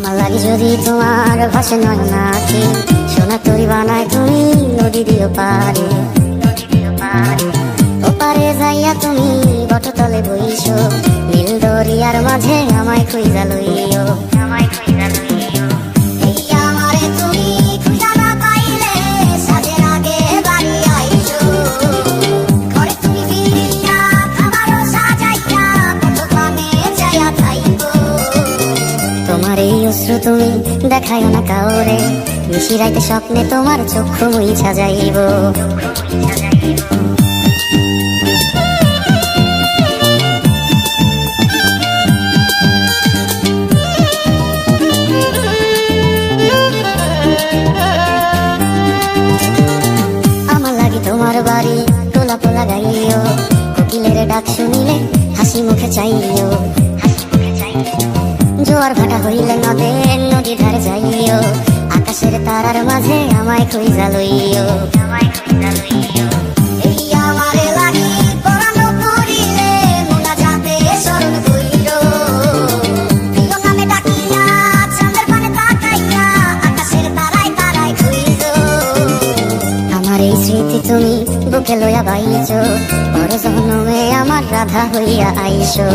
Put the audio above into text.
আমার লাগে যদি তোমার ভাষে নয় নাকি সোনা তরি বানায় তুমি নদী দিও পারে ওপারে যাইয়া তুমি বটতলে বইছো নীল দরিয়ার মাঝে আমায় খুঁজা লইও এই আমারে তুমি খুঁজা না পাইলে সাজের আগে বাড়ি আইছো ঘরে তুমি ফিরিয়া খাবারও সাজাইয়া কত পানে যাইয়া থাইকো তোমার এই অশ্রু তুমি দেখাইও না কাউরে নিশিরাইতে স্বপ্নে তোমার চক্ষু মুইছা যাইব আমার লাগি তোমার বাড়ি টোলা পোলা গাইও কোকিলের ডাক শুনিলে হাসি মুখে চাইও জোয়ার ভাটা হইলে নদীর ধারে যাইও আকাশের তারার মাঝে আমায় খুঁজা লইও এই আমারে লাগি পরানো করিলে মোনাজাতে স্মরণ কইরো প্রিয় নামে ডাকিয়া চাঁদের পানে তাকাইয়া আকাশের তারায় তারায় খুঁজো আমার এই স্মৃতি তুমি বুকে লইয়া বাইছো বড় জনমে আমার রাধা হইয়া আইসো